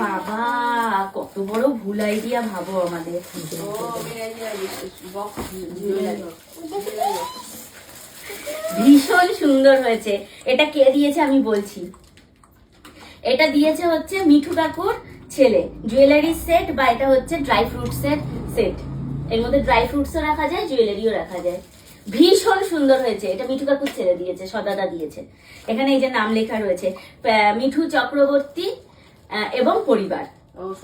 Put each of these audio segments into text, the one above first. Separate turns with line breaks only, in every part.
বাবা, কত বড় ভুল আইডিয়া ভাবো আমাদের। ভীষণ সুন্দর হয়েছে। এটা কে দিয়েছে আমি বলছি। এটা দিয়েছে হচ্ছে মিঠু কাকুর ছেলে, জুয়েলারি সেট, বা এটা হচ্ছে ড্রাই ফ্রুটসের সেট। এর মধ্যে ড্রাই ফ্রুটসও রাখা যায়, জুয়েলারিও রাখা যায়। ভীষণ সুন্দর হয়েছে। এটা মিঠু কাকুর ছেলে দিয়েছে, সদাদা দিয়েছে। এখানে এই যে নাম লেখা রয়েছে, মিঠু চক্রবর্তী এবং পরিবার।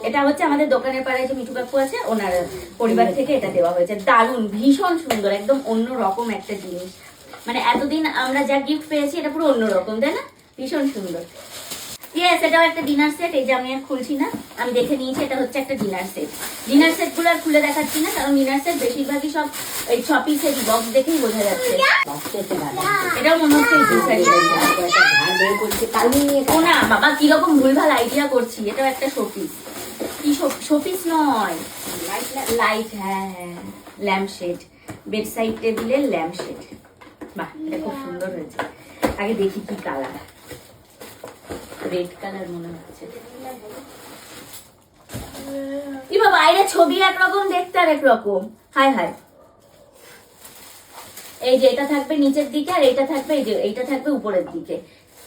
এটা হচ্ছে আমাদের দোকানের পাড়ায় যে মিঠু কাকু আছে, ওনার পরিবার থেকে এটা দেওয়া হয়েছে। দারুণ, ভীষণ সুন্দর, একদম অন্য রকম একটা জিনিস। মানে এতদিন আমরা যা গিফট পেয়েছি এটা পুরো অন্যরকম, তাই না? ভীষণ সুন্দর। ইয়েস, এটাও একটা ডিনার সেট। এই যে আমি আর খুলছি না, আমি দেখে নিয়েছি এটা হচ্ছে একটা ডিনার সেট। ডিনার সেট গুলো আর খুলে দেখাচ্ছি না, কারণ ডিনার সেট বেশিরভাগই সব এই 6 পিসের বক্স দেখেই বোঝা যাচ্ছে। এটাও মনে হচ্ছে ও না বাবা, কিরকম ভুলভাল আইডিয়া করছি। এটাও একটা শোপিস। কি শোপিস নয়, লাইট। হ্যাঁ হ্যাঁ, ল্যাম্প শেড, বেড সাইড টেবিলের ল্যাম্প শেড। বাহ, এটা খুব সুন্দর হয়েছে। আগে দেখি কি কালার। রেড কালার মনে হচ্ছে। কি বাবা, বাইরে ছবি একরকম, দেখতে আর একরকম। High high. এই যে এটা থাকবে নিচের দিকে, আর এইটা থাকবে, এই যে এইটা থাকবে উপরের দিকে,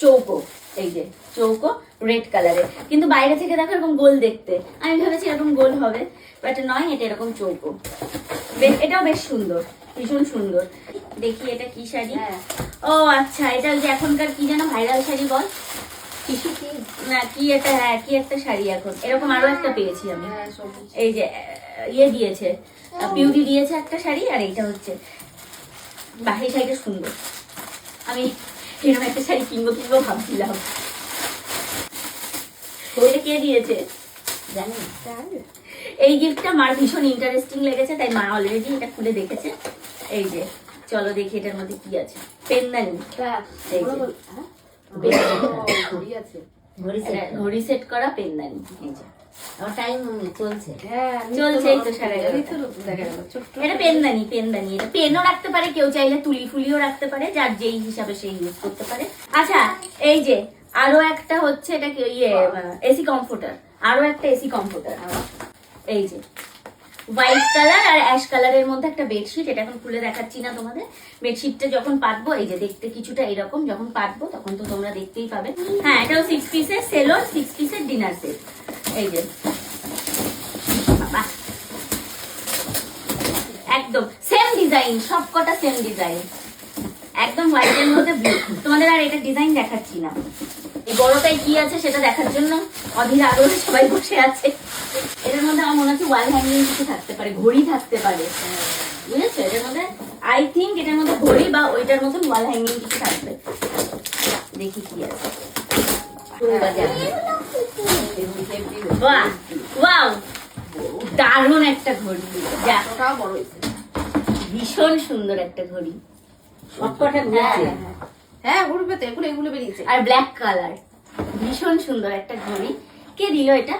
চৌকো। এই যে চৌকো, রেড কালারের। কিন্তু বাইরে থেকে দেখো এরকম গোল দেখতে, আমি ভেবেছি এরকম গোল হবে, বাট নয়, এটা এরকম চৌকো। এটাও বেশ সুন্দর, ভীষণ সুন্দর। দেখি এটা কি শাড়ি। ও আচ্ছা, এটা ওই যে এখনকার কি যেন ভাইরাল শাড়ি বল, না কি এটা, হ্যাঁ কি একটা শাড়ি এখন এরকম আরো একটা পেয়েছি আমি। এই যে ইয়ে দিয়েছে, বিউটি দিয়েছে একটা শাড়ি, আর এইটা হচ্ছে বাহির শাড়িটা সুন্দর। আমি এরকম একটা শাড়ি কিনবো ভাবছিলাম। ওইটা কে দিয়েছে জানি। এই গিফটটা মার ভীষণ ইন্টারেস্টিং লেগেছে, তাই মা অলরেডি এটা খুলে দেখেছে। এই যে চলো দেখি এটার মধ্যে কি আছে। পেনদানি, এই যে ঘড়ি সেট করা পেনদানি। এই যে টাইম চলছে, চলছে এই তো সারা। এটা পেনদানি, পেনদানি। এটা পেনও রাখতে পারে কেউ, চাইলে তুলি ফুলিও রাখতে পারে, যার যেই হিসাবে সেই ইউজ করতে পারে। আচ্ছা, এই যে আরো একটা হচ্ছে, এটা কি ইয়ে এসি কমফোর্টার, আরো একটা এসি কমফোর্টার। এই যে হোয়াইট কালার আর অ্যাশ কালারের মধ্যে একটা বেডশিট। এটা এখন খুলে দেখাচ্ছি না তোমাদের। বেডশিটটা যখন পাতবো, এই যে দেখতে কিছুটা এরকম, যখন পাতবো তখন তো তোমরা দেখতেই পাবে। হ্যাঁ, এটাও 6 পিসের সেলোর, 6 পিসের ডিনার সেট। এই যে বাবা, একদম সেম ডিজাইন, সব কটা সেম ডিজাইন, একদম হোয়াইটের মধ্যে ব্লু। তোমাদের আর এটা ডিজাইন দেখাচ্ছি না, এই বড়টাই কি আছে সেটা দেখার জন্য অধীর আগ্রহে সবাই বসে আছে। এটার মধ্যে আমার মনে হচ্ছে ওয়াল হ্যাঙ্গিং কিছু থাকতে পারে, ঘড়ি থাকতে পারে, বুঝেছো? এটার মধ্যে আই থিঙ্ক এটার মধ্যে ঘড়ি বা ওইটার মতন ওয়াল হ্যাঙ্গিং কিছু থাকবে। দেখি কি আছে। বাহ, ওয়াও, দারুণ একটা ঘড়ি। ভীষণ সুন্দর একটা ঘড়ি। হ্যাঁ ঘুরবে তো, এগুলো বেরিয়েছে। আর ব্ল্যাক কালার, ভীষণ সুন্দর একটা ঘড়ি। কে দিল এটা?